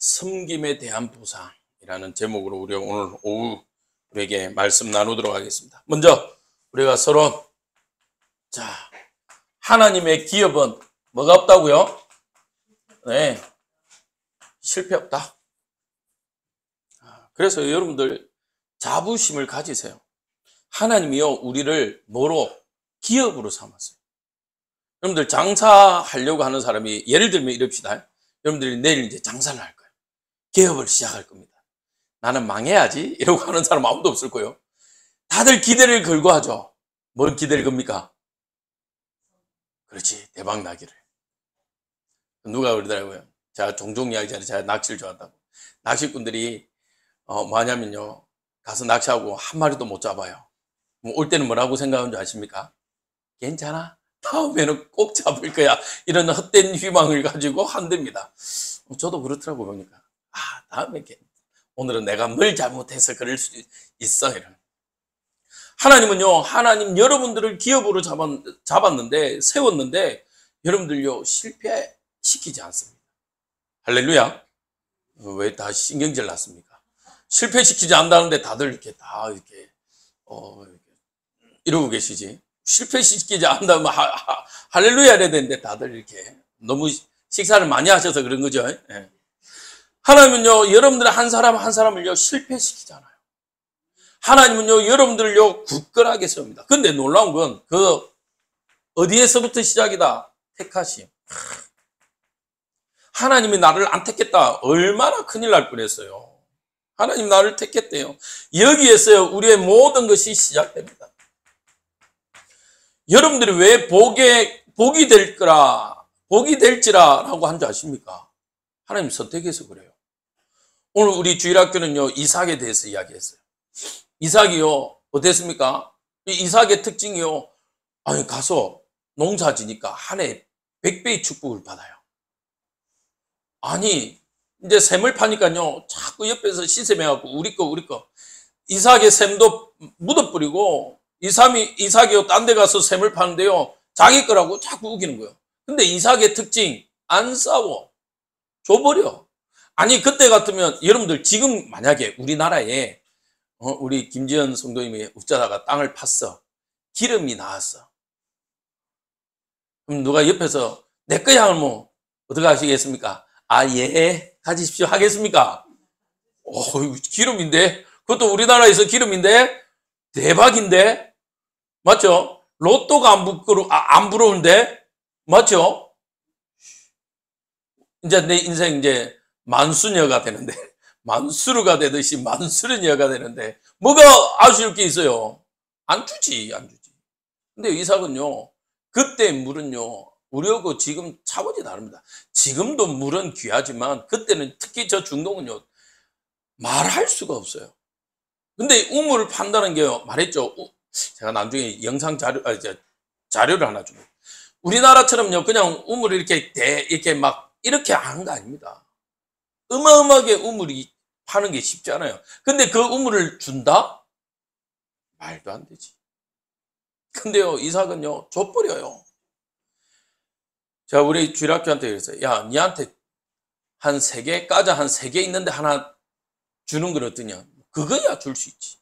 섬김에 대한 보상이라는 제목으로 우리가 오늘 오후 우리에게 말씀 나누도록 하겠습니다. 먼저 우리가 서로 하나님의 기업은 뭐가 없다고요? 네, 실패 없다. 그래서 여러분들 자부심을 가지세요. 하나님이요 우리를 뭐로? 기업으로 삼았어요. 여러분들 장사하려고 하는 사람이 예를 들면 이럽시다. 여러분들이 내일 이제 장사를 할 거예요. 개업을 시작할 겁니다. 나는 망해야지 이러고 하는 사람 아무도 없을 거예요. 다들 기대를 걸고 하죠. 뭘 기대를 겁니까? 그렇지, 대박 나기를. 누가 그러더라고요. 제가 종종 이야기하잖아요. 제가 낚시를 좋아한다고. 낚시꾼들이 뭐 하냐면요, 가서 낚시하고 한 마리도 못 잡아요. 올 때는 뭐라고 생각하는 줄 아십니까? 괜찮아, 다음에는 꼭 잡을 거야, 이런 헛된 희망을 가지고 한답니다. 저도 그렇더라고 보니까. 다음에 오늘은 내가 뭘 잘못해서 그럴 수 있어. 이런. 하나님은요, 하나님 여러분들을 기업으로 잡았는데, 세웠는데 여러분들요 실패시키지 않습니다. 할렐루야. 왜 다 신경질 났습니까? 실패시키지 않는다는데 다들 이렇게 다 이렇게 이러고 계시지. 실패시키지 않는다면 할렐루야 해야 되는데 다들 이렇게 너무 식사를 많이 하셔서 그런 거죠. 예. 하나님은요 여러분들 한 사람 한 사람을요 실패시키잖아요. 하나님은요 여러분들을요 굳건하게 세웁니다. 근데 놀라운 건 그 어디에서부터 시작이다? 택하심. 하나님이 나를 안 택했다. 얼마나 큰일 날 뻔했어요. 하나님 나를 택했대요. 여기에서요 우리의 모든 것이 시작됩니다. 여러분들이 왜 복이 될지라 라고 한 줄 아십니까? 하나님 선택해서 그래요. 오늘 우리 주일학교는요 이삭에 대해서 이야기했어요. 이삭이요 어땠습니까? 이삭의 특징이요, 가서 농사 지니까 한 해 100배의 축복을 받아요. 이제 샘을 파니까요 자꾸 옆에서 시샘해갖고 우리 거 이삭의 샘도 묻어버리고, 이삭이요 딴 데 가서 샘을 파는데요 자기 거라고 자꾸 우기는 거예요. 근데 이삭의 특징, 안 싸워, 줘버려. 그때 같으면 여러분들 지금 만약에 우리나라에 우리 김지현 성도님이 어쩌다가 땅을 팠어, 기름이 나왔어. 그럼 누가 옆에서 내 거야 하면 어떻게 하시겠습니까? 예, 가지십시오 하겠습니까? 기름인데, 그것도 우리나라에서 기름인데 대박인데, 맞죠? 로또가 안 부러운데, 맞죠? 이제 내 인생 이제 만수녀가 되는데, 만수르가 되듯이 만수르녀가 되는데 뭐가 아쉬울 게 있어요? 안 주지. 근데 이삭은요 그때 물은요 우리하고 지금 차원이 다릅니다. 지금도 물은 귀하지만 그때는 특히 저 중동은요 말할 수가 없어요. 근데 우물을 판다는 게요, 말했죠. 제가 나중에 영상 자료를 하나 줍니다. 우리나라처럼요 그냥 우물을 이렇게 막 이렇게 하는 거 아닙니다. 어마어마하게 우물이 파는 게 쉽지 않아요. 근데 그 우물을 준다? 말도 안 되지. 근데요 이삭은요 줘버려요. 자, 우리 주일학교한테 그랬어요. 야, 니한테 한 3개, 과자 한 3개 있는데 하나 주는 건 어떠냐? 그거야 줄 수 있지.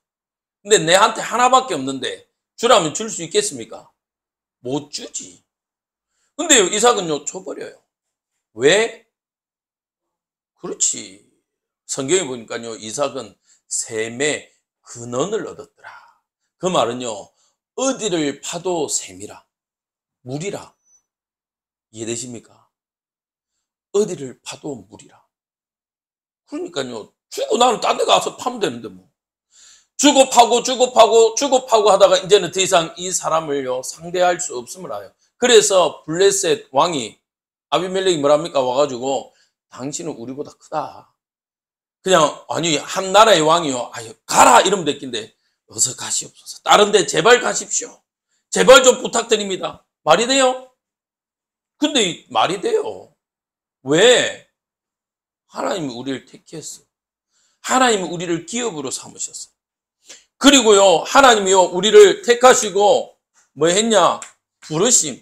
근데 내한테 하나밖에 없는데 주라면 줄 수 있겠습니까? 못 주지. 근데요 이삭은요 줘버려요. 왜? 그렇지. 성경에 보니까요 이삭은 샘의 근원을 얻었더라. 그 말은요 어디를 파도 샘이라, 물이라. 이해되십니까? 어디를 파도 물이라. 그러니까요 주고 나는 딴 데 가서 파면 되는데 뭐. 주고 파고 하다가 이제는 더 이상 이 사람을요 상대할 수 없음을 알아요. 그래서 블레셋 왕이 아비멜렉이 뭐랍니까? 와가지고 당신은 우리보다 크다. 그냥 한 나라의 왕이요 가라 이러면 됐긴데 어서 가시옵소서. 다른 데 제발 가십시오. 제발 좀 부탁드립니다. 말이 돼요? 근데 말이 돼요. 왜? 하나님이 우리를 택했어. 하나님이 우리를 기업으로 삼으셨어. 그리고요 하나님이요 우리를 택하시고 뭐 했냐? 부르심.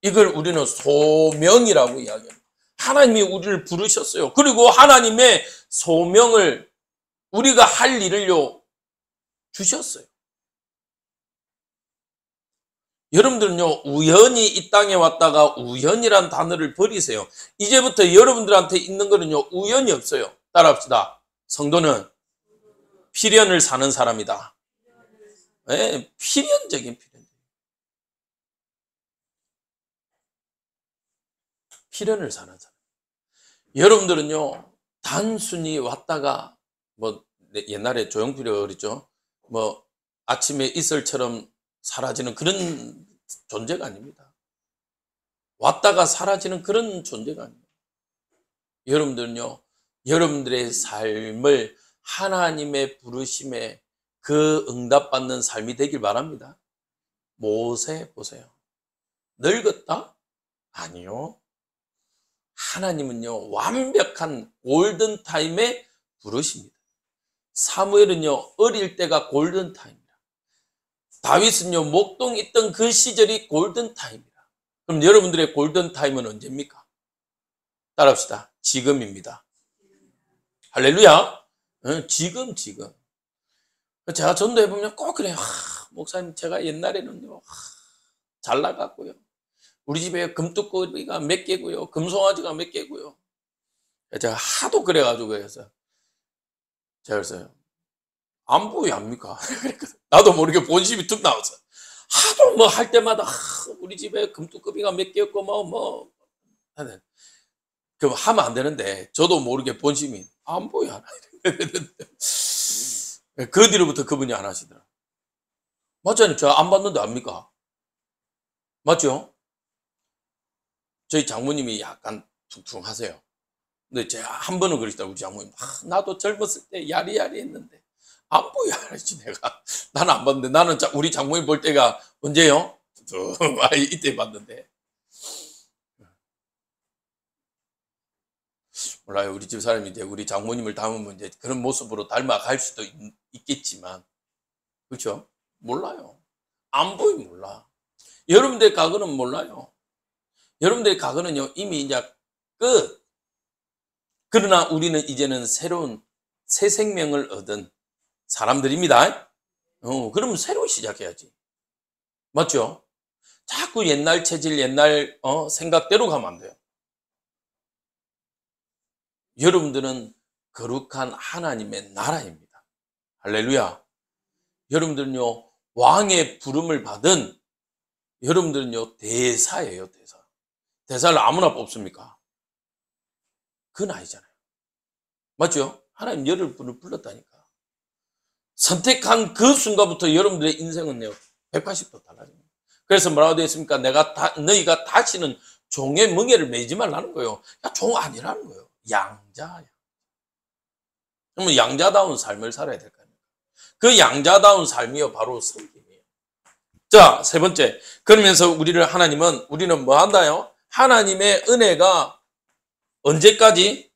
이걸 우리는 소명이라고 이야기합니다. 하나님이 우리를 부르셨어요. 그리고 하나님의 소명을 우리가 할 일을요 주셨어요. 여러분들은요 우연히 이 땅에 왔다가 우연이란 단어를 버리세요. 이제부터 여러분들한테 있는 거는요 우연이 없어요. 따라합시다. 성도는 필연을 사는 사람이다. 네, 필연적인 필연을 사는 사람. 여러분들은요 단순히 왔다가 뭐 옛날에 조용필이가 그랬죠. 뭐 아침에 이슬처럼 사라지는 그런 존재가 아닙니다. 왔다가 사라지는 그런 존재가 아닙니다. 여러분들은요 여러분들의 삶을 하나님의 부르심에 그 응답받는 삶이 되길 바랍니다. 모세 보세요. 늙었다? 아니요. 하나님은요 완벽한 골든타임에 부르십니다. 사무엘은요 어릴 때가 골든타임이라. 다윗은요 목동 있던 그 시절이 골든타임이라. 그럼 여러분들의 골든타임은 언제입니까? 따라합시다. 지금입니다. 할렐루야. 지금. 제가 전도해보면 꼭 그래요. 목사님 제가 옛날에는요 잘 나갔고요. 우리 집에 금뚜껑이가 몇 개고요. 금송아지가 몇 개고요. 제가 하도 그래가지고 해서 제가 그랬어요. 안 보입니까? 나도 모르게 본심이 툭 나왔어. 하도 뭐 할 때마다 우리 집에 금뚜껑이가 몇 개였고 뭐 그 하면 안 되는데 저도 모르게 본심이 안 보여. 그 뒤로부터 그분이 안 하시더라. 맞잖아요. 저 안 봤는데 압니까? 맞죠? 저희 장모님이 약간 퉁퉁하세요. 근데 제가 한 번은 그러시다. 우리 장모님 나도 젊었을 때 야리야리 했는데 안 보여. 내가 나는 안 봤는데 나는 우리 장모님 볼 때가 언제요? 이때 봤는데 몰라요. 우리 집 사람이 이제 우리 장모님을 닮으면 이제 그런 모습으로 닮아갈 수도 있겠지만 그렇죠? 몰라요. 안 보이면 몰라. 여러분들의 과거는 몰라요. 여러분들의 과거는요 이미 이제 끝. 그러나 우리는 이제는 새로운 새 생명을 얻은 사람들입니다. 그러면 새로 시작해야지. 맞죠? 자꾸 옛날 체질, 옛날 생각대로 가면 안 돼요. 여러분들은 거룩한 하나님의 나라입니다. 할렐루야. 여러분들은요 왕의 부름을 받은 여러분들은요 대사예요. 대사. 대사를 아무나 뽑습니까? 그건 아니잖아요. 맞죠? 하나님 여러분을 불렀다니까. 선택한 그 순간부터 여러분들의 인생은요 180도 달라집니다. 그래서 뭐라고 되어 있습니까? 너희가 다시는 종의 멍에를 매지 말라는 거예요. 종 아니라는 거예요. 양자야. 그러면 양자다운 삶을 살아야 될 거 아닙니까? 그 양자다운 삶이요 바로 섬김이에요. 자, 세 번째. 그러면서 우리는 뭐 한다요? 하나님의 은혜가 언제까지?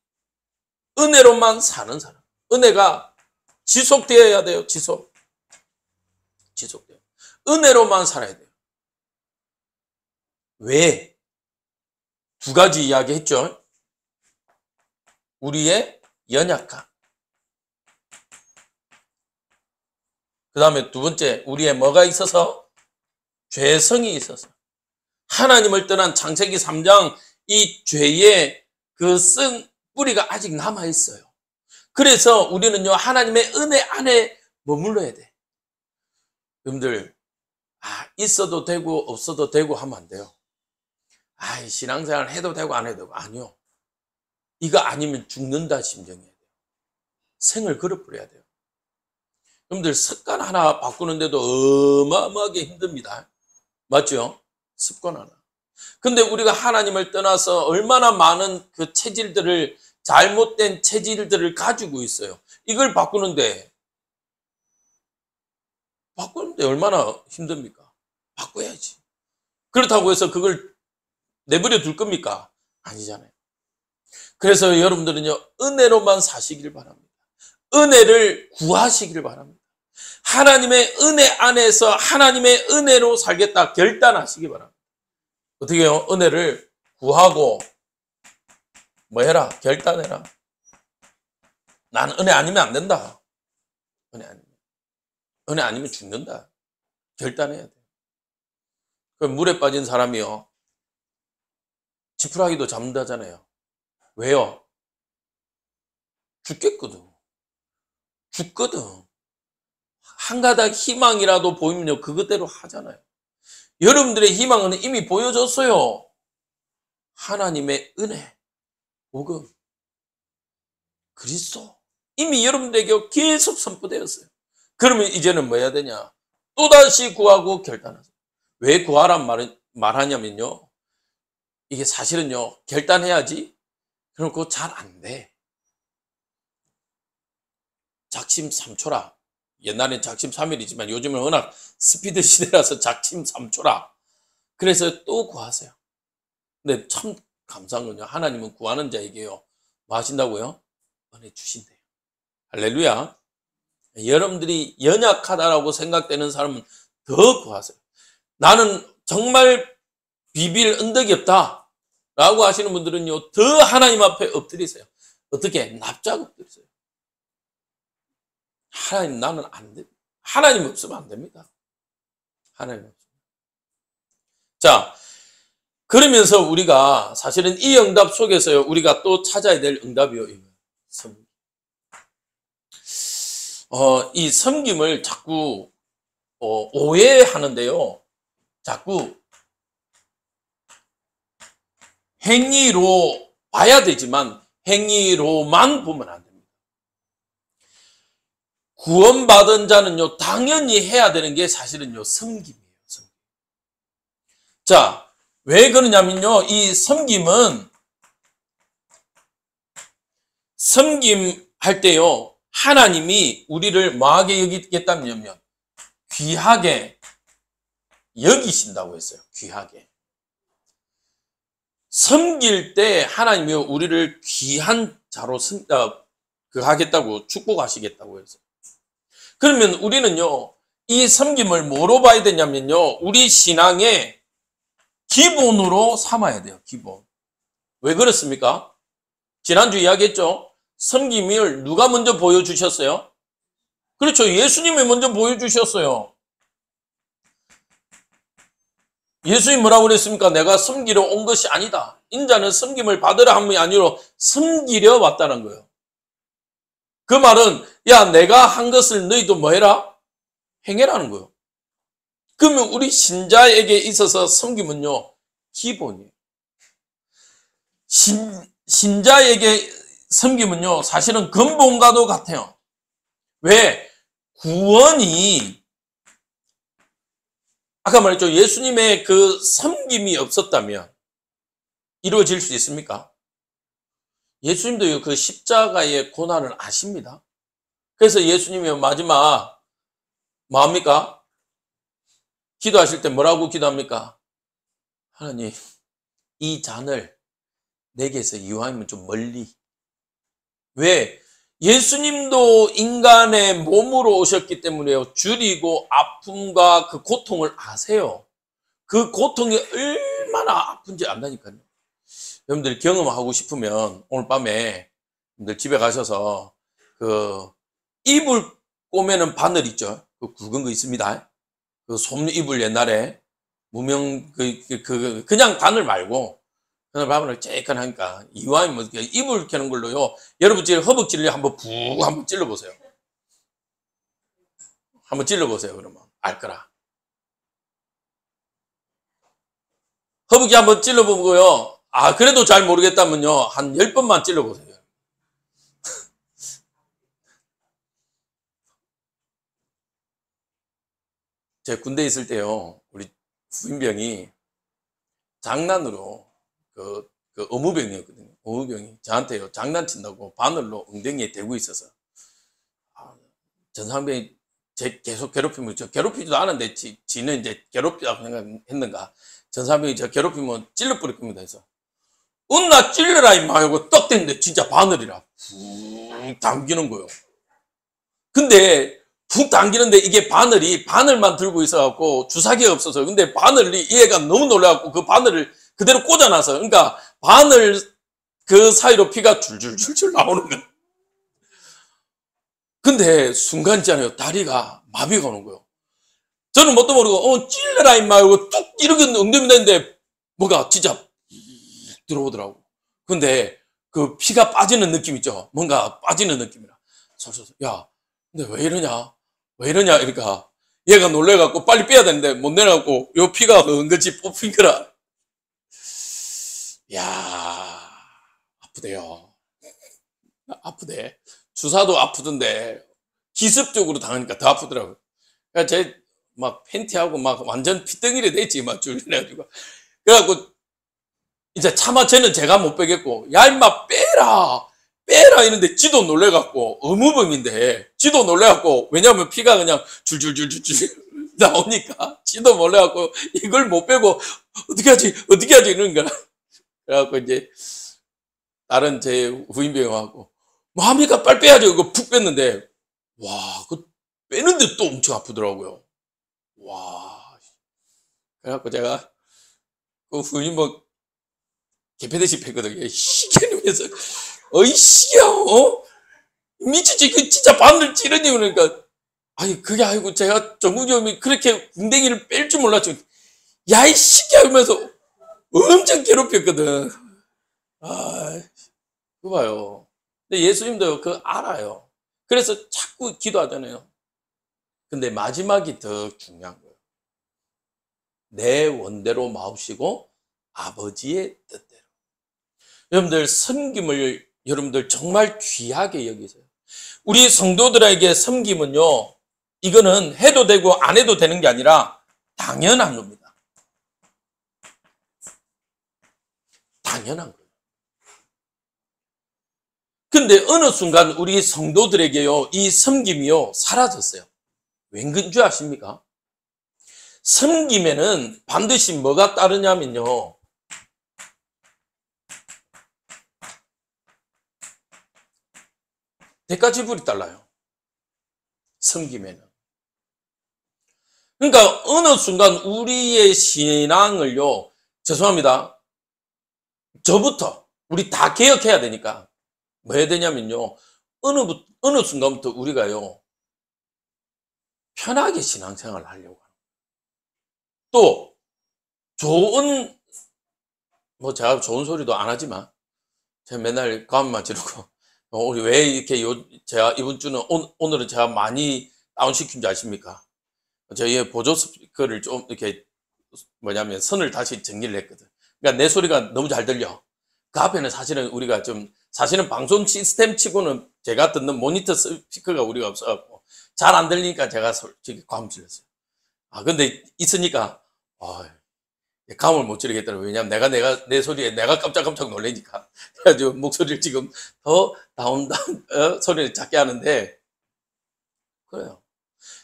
은혜로만 사는 사람. 은혜가 지속되어야 돼요. 지속돼요. 은혜로만 살아야 돼요. 왜? 두 가지 이야기 했죠. 우리의 연약함. 그 다음에 두 번째, 우리의 뭐가 있어서? 죄성이 있어서. 하나님을 떠난 창세기 3장 이 죄의 그 쓴 뿌리가 아직 남아있어요. 그래서 우리는요, 하나님의 은혜 안에 머물러야 돼. 여러분들, 있어도 되고 없어도 되고 하면 안 돼요. 신앙생활 해도 되고 안 해도 되고. 아니요. 이거 아니면 죽는다 심정이어야 돼요. 생을 걸어버려야 돼요. 여러분들 습관 하나 바꾸는데도 어마어마하게 힘듭니다. 맞죠? 습관 하나. 근데 우리가 하나님을 떠나서 얼마나 많은 그 체질들을 잘못된 체질들을 가지고 있어요. 이걸 바꾸는데 얼마나 힘듭니까? 바꿔야지. 그렇다고 해서 그걸 내버려 둘 겁니까? 아니잖아요. 그래서 여러분들은요, 은혜로만 사시길 바랍니다. 은혜를 구하시길 바랍니다. 하나님의 은혜 안에서 하나님의 은혜로 살겠다 결단하시기 바랍니다. 어떻게 해요? 은혜를 구하고 뭐 해라? 결단해라. 나는 은혜 아니면 안 된다. 은혜 아니면 죽는다. 결단해야 돼. 그 물에 빠진 사람이요, 지푸라기도 잡는다잖아요. 왜요? 죽겠거든. 한 가닥 희망이라도 보이면요, 그것대로 하잖아요. 여러분들의 희망은 이미 보여줬어요. 하나님의 은혜, 복음, 그리스도 이미 여러분들에게 계속 선포되었어요. 그러면 이제는 뭐 해야 되냐? 또다시 구하고 결단하세요. 왜 구하란 말하냐면요, 이게 사실은요, 결단해야지. 그럼 그거 잘 안 돼. 작심삼초라. 옛날엔 작심삼일이지만 요즘은 워낙 스피드 시대라서 작심삼초라. 그래서 또 구하세요. 근데 참 감사한 건요, 하나님은 구하는 자에게요, 뭐 하신다고요? 은혜 주신대요. 할렐루야. 여러분들이 연약하다라고 생각되는 사람은 더 구하세요. 나는 정말 비빌 언덕이 없다 라고 하시는 분들은요, 더 하나님 앞에 엎드리세요. 어떻게? 납작 엎드리세요. 하나님, 나는 안 돼. 하나님 없으면 안 됩니다. 하나님 없으면. 자, 그러면서 우리가 사실은 이 응답 속에서요, 우리가 또 찾아야 될 응답이요, 섬김. 이 섬김을 자꾸 오해하는데요, 자꾸 행위로 봐야 되지만 행위로만 보면 안 됩니다. 구원받은 자는요, 당연히 해야 되는 게 사실은요, 섬김이에요. 섬김. 자, 왜 그러냐면요, 이 섬김은, 섬김할 때요, 하나님이 우리를 뭐하게 여기겠다면 귀하게 여기신다고 했어요. 귀하게. 섬길 때 하나님이 우리를 귀한 자로 하겠다고, 축복하시겠다고 했어요. 그러면 우리는요, 이 섬김을 뭐로 봐야 되냐면요, 우리 신앙의 기본으로 삼아야 돼요. 기본. 왜 그렇습니까? 지난주 이야기했죠? 섬김을 누가 먼저 보여주셨어요? 그렇죠. 예수님이 먼저 보여주셨어요. 예수님이 뭐라고 그랬습니까? 내가 섬기러 온 것이 아니다. 인자는 섬김을 받으라 함이 아니라 섬기려 왔다는 거예요. 그 말은, 야, 내가 한 것을 너희도 뭐 해라? 행해라는 거예요. 그러면 우리 신자에게 있어서 섬김은요, 기본이에요. 신자에게 섬김은요, 사실은 근본과도 같아요. 왜? 구원이, 아까 말했죠, 예수님의 그 섬김이 없었다면 이루어질 수 있습니까? 예수님도 그 십자가의 고난을 아십니다. 그래서 예수님이 마지막 뭐합니까? 기도하실 때 뭐라고 기도합니까? 하나님, 이 잔을 내게서 이왕이면 좀 멀리. 왜? 예수님도 인간의 몸으로 오셨기 때문에요, 줄이고 아픔과 그 고통을 아세요. 그 고통이 얼마나 아픈지 안다니까요. 여러분들 경험하고 싶으면 오늘 밤에 여러분들 집에 가셔서 그 이불 꼬매는 바늘 있죠? 그 굵은 거 있습니다. 그 솜 이불 옛날에 무명 그냥 바늘 말고 그냥 바늘을 쬐끈 하니까 이왕이면 뭐 이불 켜는 걸로요, 여러분 제 허벅지를 한번 한번 찔러 보세요. 한번 찔러 보세요. 그러면 알 거라. 허벅지 한번 찔러 보고요. 아, 그래도 잘 모르겠다면요, 한 10번만 찔러 보세요. 제 군대에 있을 때요, 우리 부인병이 장난으로 그 어무병이었거든요. 어무병이 저한테요, 장난친다고 바늘로 엉덩이에 대고 있어서, 전상병이 제 계속 괴롭히면, 저 괴롭히지도 않은데 지는 이제 괴롭히라고 생각했는가, 전상병이 저 괴롭히면 찔러 뿌릴 겁니다 해서, 나 찔러라 임마 하고 떡 됐는데 진짜 바늘이라 푹 당기는 거예요. 근데 푹 당기는데 이게 바늘만 들고 있어갖고 주사기가 없어서, 근데 바늘이 얘가 너무 놀라갖고 그 바늘을 그대로 꽂아놔서, 그러니까 바늘 그 사이로 피가 줄줄줄줄 나오는 거예요. 근데 순간 있잖아요. 다리가 마비가 오는 거예요. 저는 뭣도 모르고 찔러라 임마 이러고 뚝 이렇게 엉덩이 내는데 뭐가 진짜 들어오더라고. 근데 그 피가 빠지는 느낌 있죠. 뭔가 빠지는 느낌이라. 야, 근데 왜 이러냐? 왜 이러냐? 이러니까 얘가 놀래갖고 빨리 빼야 되는데 못 내려갖고 요 피가 은근히 뽑힌 거라. 야, 아프대요. 아프대. 주사도 아프던데 기습적으로 당하니까 더 아프더라고요. 그러니까 제 막 팬티하고 막 완전 피덩이리 됐지 막 줄려가지고. 그래갖고 이제 차마 쟤는 제가 못 빼겠고, 야 임마 빼라 빼라 이런데 지도 놀래갖고 의무범인데 지도 놀래갖고, 왜냐면 피가 그냥 줄줄줄줄줄 나오니까 지도 놀래갖고 이걸 못 빼고 어떻게 하지 이러는 거야. 그래갖고 이제 다른 제 후임병하고 뭐 합니까 빨리 빼야죠. 이거 푹 뺐는데 와, 그 빼는데 또 엄청 아프더라고요. 와, 그래갖고 제가 그 후임병 개패듯이 팼거든요. 시계님에서 어이 시계야 미치지 그 진짜 바늘 찌르니. 그러니까 아니 그게 아니고 제가 전국점이 그렇게 궁뎅이를 뺄 줄 몰랐죠. 야 이 시계야 하면서 엄청 괴롭혔거든. 아, 그거 봐요. 근데 예수님도 그거 알아요. 그래서 자꾸 기도하잖아요. 근데 마지막이 더 중요한 거예요. 내 원대로 마옵시고 아버지의 뜻대로. 여러분들 섬김을 여러분들 정말 귀하게 여기세요. 우리 성도들에게 섬김은요, 이거는 해도 되고 안 해도 되는 게 아니라 당연한 겁니다. 당연한 거예요. 근데 어느 순간 우리 성도들에게요, 이 섬김이요 사라졌어요. 왠 줄 아십니까? 섬김에는 반드시 뭐가 따르냐면요, 대가 지불이 달라요. 섬김에는. 그러니까 어느 순간 우리의 신앙을요, 죄송합니다, 저부터 우리 다 개혁해야 되니까 뭐 해야 되냐면요, 어느 순간부터 우리가요 편하게 신앙생활을 하려고 하는 거예요. 또 좋은, 뭐 제가 좋은 소리도 안 하지만 제가 맨날 가만만 지르고 우리 왜 이렇게 제가 이번 주는 오늘은 제가 많이 다운시킨 줄 아십니까? 저희 보조 스피커를 좀 이렇게 뭐냐면 선을 다시 정리를 했거든. 그러니까 내 소리가 너무 잘 들려. 그 앞에는 사실은 우리가 좀, 사실은 방송 시스템 치고는 제가 듣는 모니터 스피커가 우리가 없어갖고 잘 안 들리니까 제가 솔직히 감을 질렀어요. 아, 근데 있으니까 감을 못 지르겠더라고요. 왜냐면 내 소리에 내가 깜짝 놀라니까. 그래가지고 목소리를 지금 더 다운 소리를 작게 하는데, 그래요.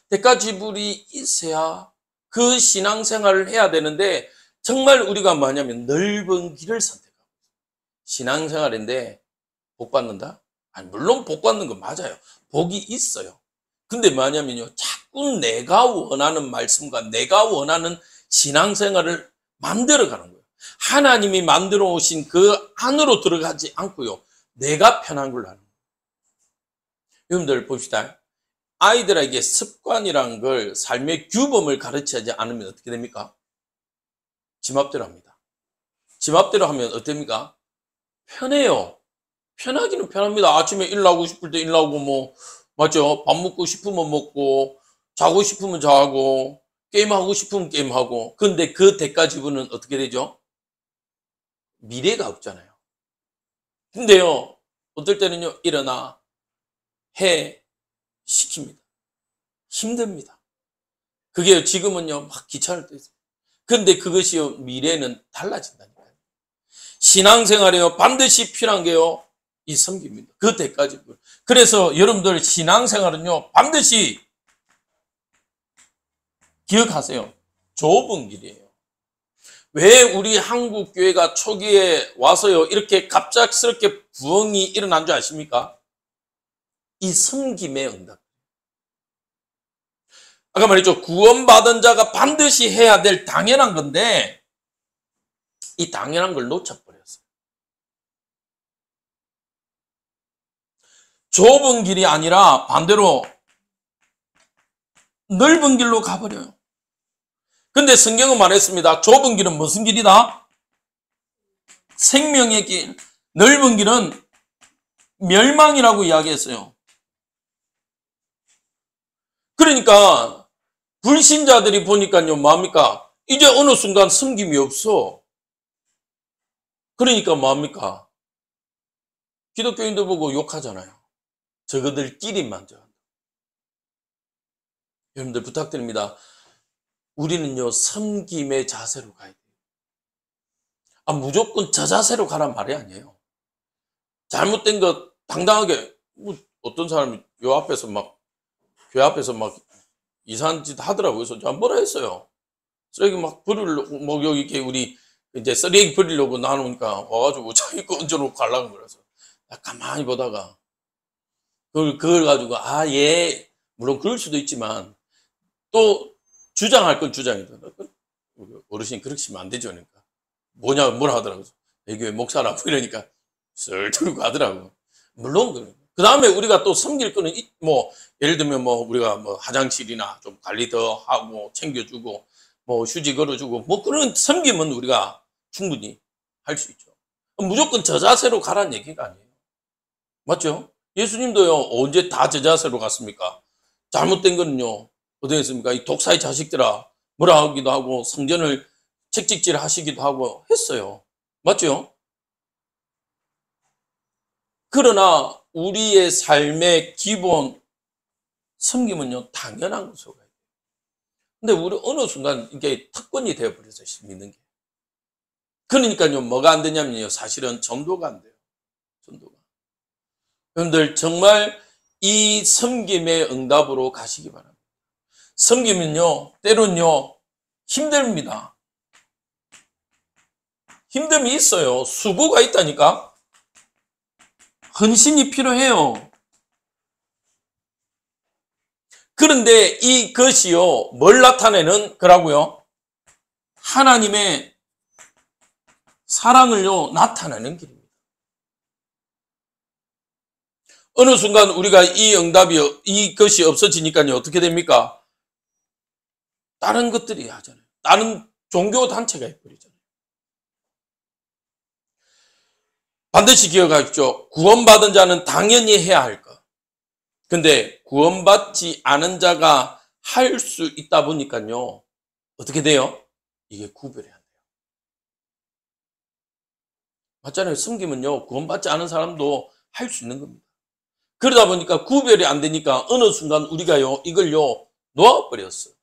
대가 지불이 있어야 그 신앙생활을 해야 되는데, 정말 우리가 뭐냐면 넓은 길을 선택하고 신앙생활인데 복 받는다? 아니, 물론 복 받는 건 맞아요. 복이 있어요. 근데 뭐냐면요, 자꾸 내가 원하는 말씀과 내가 원하는 신앙생활을 만들어가는 거예요. 하나님이 만들어 오신 그 안으로 들어가지 않고요, 내가 편한 걸로 하는 거예요. 여러분들 봅시다. 아이들에게 습관이란 걸, 삶의 규범을 가르치지 않으면 어떻게 됩니까? 지 맘대로 합니다. 지 맘대로 하면 어떻습니까? 편해요. 편하기는 편합니다. 아침에 일 나오고 싶을 때 일 나오고, 뭐 맞죠? 밥 먹고 싶으면 먹고, 자고 싶으면 자고, 게임하고 싶으면 게임하고. 근데 그 대가 지불은 어떻게 되죠? 미래가 없잖아요. 근데요, 어떨 때는요, 일어나, 해, 시킵니다. 힘듭니다. 그게 지금은요, 막 귀찮을 때 있어요. 근데 그것이요, 미래는 달라진다니까요. 신앙생활에요, 반드시 필요한 게요, 이 섬깁니다. 그 대가 지불. 그래서 여러분들 신앙생활은요, 반드시 기억하세요. 좁은 길이에요. 왜 우리 한국 교회가 초기에 와서요, 이렇게 갑작스럽게 부흥이 일어난 줄 아십니까? 이 섬김의 응답. 아까 말했죠. 구원받은 자가 반드시 해야 될 당연한 건데, 이 당연한 걸 놓쳐버렸어요. 좁은 길이 아니라 반대로 넓은 길로 가버려요. 근데 성경은 말했습니다. 좁은 길은 무슨 길이다? 생명의 길. 넓은 길은 멸망이라고 이야기했어요. 그러니까 불신자들이 보니까요, 뭡니까? 이제 어느 순간 섬김이 없어. 그러니까 뭡니까? 기독교인들 보고 욕하잖아요. 저거들끼리만 져. 여러분들 부탁드립니다. 우리는요, 섬김의 자세로 가야 돼요. 무조건 저 자세로 가란 말이 아니에요. 잘못된 것 당당하게, 어떤 사람이 요 앞에서 막, 교회 앞에서 막 이상한 짓 하더라고요. 그래서 제가 뭐라 했어요. 쓰레기 막 버리려고, 뭐 여기 이렇게 우리 이제 쓰레기 버리려고 나누니까 와가지고 자기 거 얹어놓고 가려고 그래서 가만히 보다가 그걸 가지고, 예, 물론 그럴 수도 있지만 또 주장할 건 주장이더라고요. 어르신이 그러시면 안 되죠. 그러니까. 뭐라 하더라고요. 내 교회 목사라고 이러니까 썰 들고 하더라고요. 물론, 그 다음에 우리가 또 섬길 거는, 예를 들면 우리가 화장실이나 좀 관리 더 하고 챙겨주고, 휴지 걸어주고, 그런 섬김은 우리가 충분히 할 수 있죠. 무조건 저 자세로 가라는 얘기가 아니에요. 맞죠? 예수님도요, 언제 다 저 자세로 갔습니까? 잘못된 거는요, 어디 했습니까? 이 독사의 자식들아, 뭐라 하기도 하고, 성전을 책찍질 하시기도 하고 했어요. 맞죠? 그러나 우리의 삶의 기본 섬김은요, 당연한 것으로 가요. 근데 우리 어느 순간 이게 특권이 되어버려서 믿는 게. 그러니까요, 뭐가 안 되냐면요, 사실은 전도가 안 돼요. 전도가. 여러분들 정말 이 섬김의 응답으로 가시기 바랍니다. 섬기면요, 때론요, 힘듭니다. 힘듦이 있어요. 수고가 있다니까. 헌신이 필요해요. 그런데 이것이요, 뭘 나타내는 거라고요? 하나님의 사랑을요, 나타내는 길입니다. 어느 순간 우리가 이 응답이, 이것이 없어지니까요, 어떻게 됩니까? 다른 것들이 하잖아요. 다른 종교 단체가 해버리잖아요. 반드시 기억하십시오. 구원받은 자는 당연히 해야 할 것. 근데 구원받지 않은 자가 할 수 있다 보니까요, 어떻게 돼요? 이게 구별이 안 돼요. 맞잖아요. 섬김은요, 구원받지 않은 사람도 할 수 있는 겁니다. 그러다 보니까 구별이 안 되니까 어느 순간 우리가요, 이걸요, 놓아버렸어요.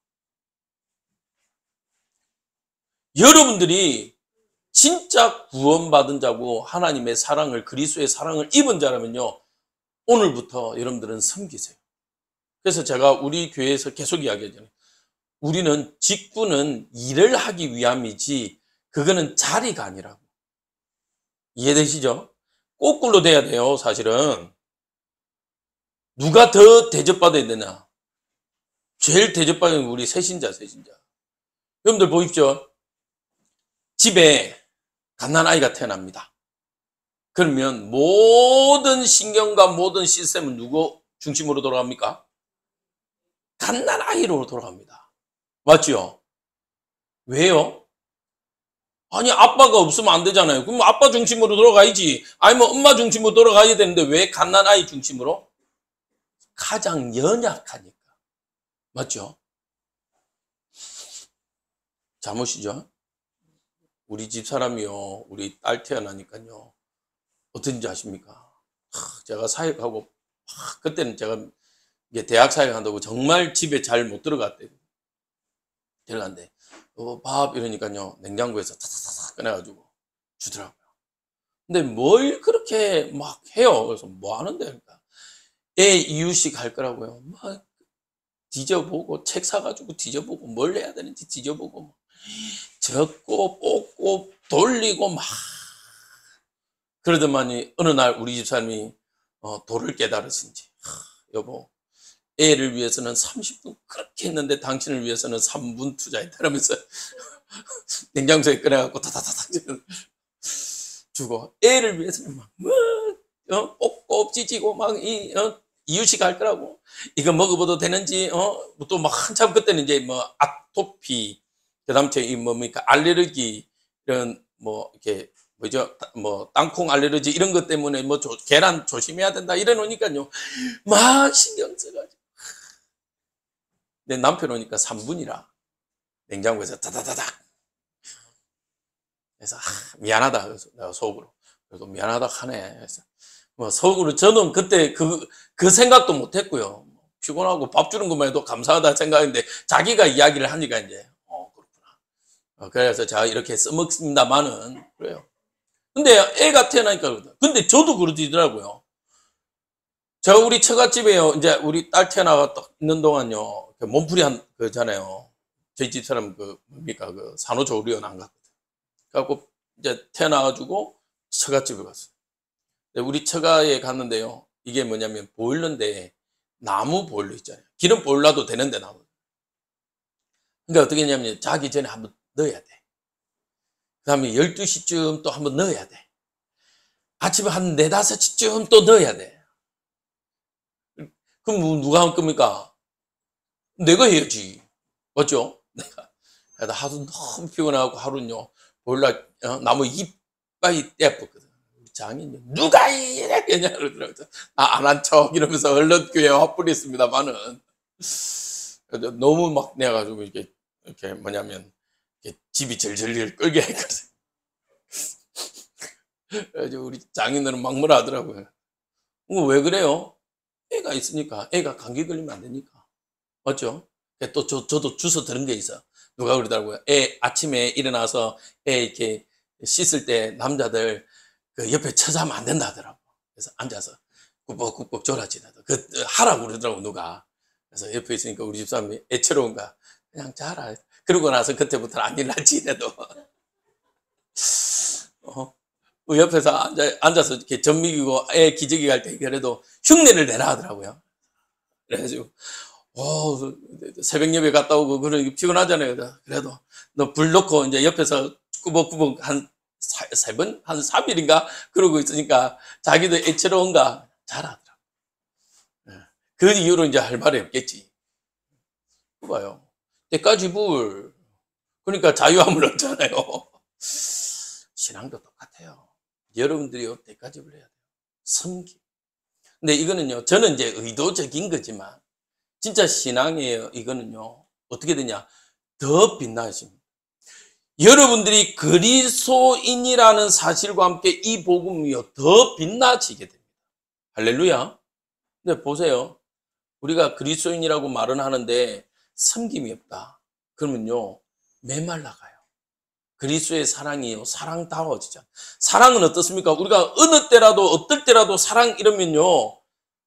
여러분들이 진짜 구원받은 자고 하나님의 사랑을, 그리스도의 사랑을 입은 자라면요, 오늘부터 여러분들은 섬기세요. 그래서 제가 우리 교회에서 계속 이야기하잖아요. 우리는 직분은 일을 하기 위함이지 그거는 자리가 아니라고. 이해되시죠? 거꾸로 돼야 돼요. 사실은 누가 더 대접받아야 되나? 제일 대접받는 우리 세신자. 여러분들 보십시오. 집에 갓난아이가 태어납니다. 그러면 모든 신경과 모든 시스템은 누구 중심으로 돌아갑니까? 갓난아이로 돌아갑니다. 맞죠? 왜요? 아니, 아빠가 없으면 안 되잖아요. 그럼 아빠 중심으로 돌아가야지. 아니면 엄마 중심으로 돌아가야 되는데 왜 갓난아이 중심으로? 가장 연약하니까. 맞죠? 잘못이죠? 우리 집 사람이요, 우리 딸 태어나니까요, 어떤지 아십니까? 제가 사역하고, 그때는 제가 대학 사역한다고 정말 집에 잘 못 들어갔대요. 들어갔는데, 밥 이러니까요, 냉장고에서 타타타타 꺼내가지고 주더라고요. 근데 뭘 그렇게 막 해요? 그래서 뭐 하는데? 그러니까 애 이유식 할 거라고요. 막 뒤져보고, 책 사가지고 뒤져보고, 뭘 해야 되는지 뒤져보고, 적고, 뽑고, 돌리고, 막. 그러더만이 어느 날 우리 집사람이 도를 깨달으신지, 여보, 애를 위해서는 30분 그렇게 했는데 당신을 위해서는 3분 투자했다. 그러면서 냉장고에 꺼내갖고 타타타타 주고, 애를 위해서는 막 꼭꼭 찢지고 막 이유식 할 거라고. 이거 먹어봐도 되는지 또 막 한참 그때는 이제 뭐 아토피, 그다음 저이 뭡니까 알레르기 이런 뭐 이렇게 뭐죠 뭐 땅콩 알레르기 이런 것 때문에 뭐 계란 조심해야 된다 이래 놓으니까요 막 신경 써가지고. 내 남편 오니까 3분이라 냉장고에서 다다다닥 그래서 미안하다 그래서 내가 속으로 그래도 미안하다 하네. 그래서 뭐 속으로 저는 그때 그 생각도 못 했고요. 피곤하고 밥 주는 것만 해도 감사하다 생각했는데 자기가 이야기를 하니까 이제 그렇구나. 그래서 제가 이렇게 써먹습니다만은 그래요. 근데 애가 태어나니까 그러더라고요. 근데 저도 그러더라고요. 제가 우리 처갓집에요. 이제 우리 딸 태어나가 딱 있는 동안요. 몸풀이 한 거잖아요. 저희 집 사람 뭡니까 산후조리원 안 갔거든. 그래갖고 이제 태어나가지고 처갓집에 갔어요. 우리 처가에 갔는데요. 이게 뭐냐면 보일러인데 나무 보일러 있잖아요. 기름 보일러도 되는데 나무. 그러니까 어떻게 했냐면 자기 전에 한번 넣어야 돼. 그 다음에 12시쯤 또 한번 넣어야 돼. 아침에 한 4, 5시쯤 또 넣어야 돼. 그럼 누가 할 겁니까? 내가 해야지. 맞죠? 내가 하도 너무 피곤해갖고 하루는요. 보일러 나무 이빨이 떼었거든. 장인이 누가 이랬겠냐 그러더라고요. 안 한 척 이러면서 얼른 교회 와버렸습니다만은 너무 막 내가지고 이렇게 뭐냐면 이렇게 집이 절절 끌게 했거든. 그래서 우리 장인들은 막 뭐라 하더라고요. 왜 그래요? 애가 있으니까. 애가 감기 걸리면 안 되니까. 맞죠? 또 저도 주워 들은 게 있어. 누가 그러더라고요. 애 아침에 일어나서 애 이렇게 씻을 때 남자들 그 옆에 쳐자면 안 된다 하더라고. 그래서 앉아서 꾹꾹꾹꾹 졸아지다. 하라고 그러더라고, 누가. 그래서 옆에 있으니까 우리 집사람이 애처로운가. 그냥 자라. 그러고 나서 그때부터는 안 일났지, 이래도. 옆에서 앉아서 이렇게 전 먹이고 애 기저귀 갈 때 그래도 흉내를 내라 하더라고요. 그래가지고, 새벽 예배 갔다 오고, 그러니 피곤하잖아요. 그래도 너 불 넣고 이제 옆에서 꾸벅꾸벅 한 3번? 한 3일인가? 그러고 있으니까 자기도 애처로운가? 잘하더라고. 그 이후로 이제 할 말이 없겠지. 봐요. 때까지 불. 그러니까 자유함을 얻잖아요. 신앙도 똑같아요. 여러분들이요, 때까지 불 해야 돼요. 섬기. 근데 이거는요, 저는 이제 의도적인 거지만, 진짜 신앙이에요. 이거는요, 어떻게 되냐? 더 빛나십니다. 여러분들이 그리스도인이라는 사실과 함께 이 복음이요 더 빛나지게 됩니다. 할렐루야. 근데 보세요. 우리가 그리스도인이라고 말은 하는데 섬김이 없다. 그러면요 메말라가요. 그리스도의 사랑이요 사랑다워지죠. 사랑은 어떻습니까? 우리가 어느 때라도 어떨 때라도 사랑 이러면요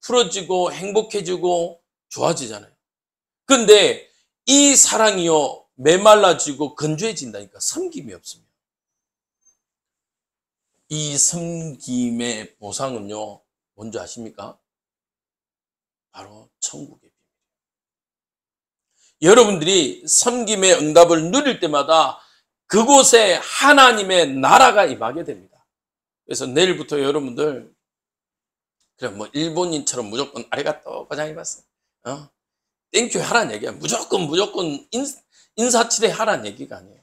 풀어지고 행복해지고 좋아지잖아요. 근데 이 사랑이요 메말라지고 건조해진다니까. 섬김이 없으면. 이 섬김의 보상은요 뭔지 아십니까? 바로 천국의 비밀이에요. 여러분들이 섬김의 응답을 누릴 때마다 그곳에 하나님의 나라가 임하게 됩니다. 그래서 내일부터 여러분들 그래 뭐 일본인처럼 무조건 아리가또 고자이마스 땡큐 하라는 얘기야. 무조건 인사치레 하라는 얘기가 아니에요.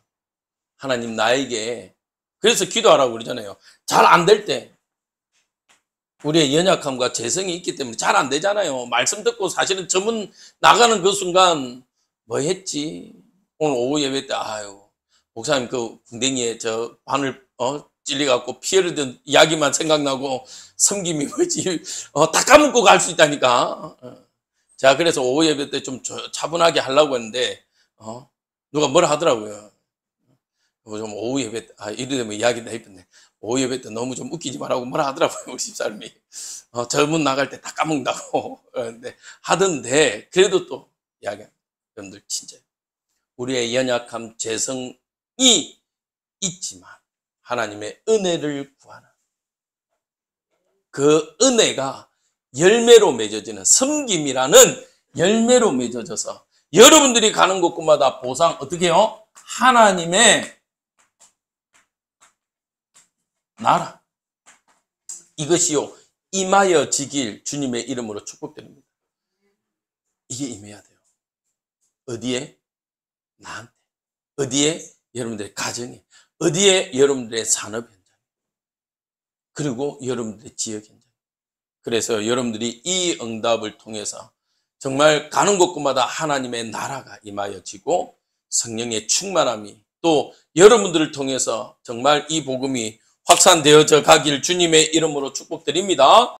하나님 나에게 그래서 기도하라고 그러잖아요. 잘 안 될 때 우리의 연약함과 재성이 있기 때문에 잘 안 되잖아요. 말씀 듣고 사실은 저문 나가는 그 순간 뭐 했지? 오늘 오후 예배 때 아유 목사님 그 궁뎅이에 저 바늘 찔려갖고 피 흐르던 이야기만 생각나고 섬김이 뭐지 다 까먹고 갈 수 있다니까. 제가 그래서 오후 예배 때 좀 차분하게 하려고 했는데 누가 뭐라 하더라고요. 좀 오후 예배 때 이러면 이야기를 했는데 오후 예배 때 너무 좀 웃기지 말라고 뭐라 하더라고요. 우리 집사람이 저 문 나갈 때 다 까먹는다고 그런데 하던데 그래도 또 이야기합니다. 여러분들 진짜 우리의 연약함 재성이 있지만 하나님의 은혜를 구하는 그 은혜가 열매로 맺어지는 섬김이라는 열매로 맺어져서 여러분들이 가는 곳마다 보상 어떻게 해요? 하나님의 나라 이것이요 임하여지길 주님의 이름으로 축복드립니다. 이게 임해야 돼요. 어디에? 나한테. 어디에? 여러분들의 가정에. 어디에? 여러분들의 산업 현장. 그리고 여러분들의 지역 현장. 그래서 여러분들이 이 응답을 통해서 정말 가는 곳곳마다 하나님의 나라가 임하여지고 성령의 충만함이 또 여러분들을 통해서 정말 이 복음이 확산되어져 가길 주님의 이름으로 축복드립니다.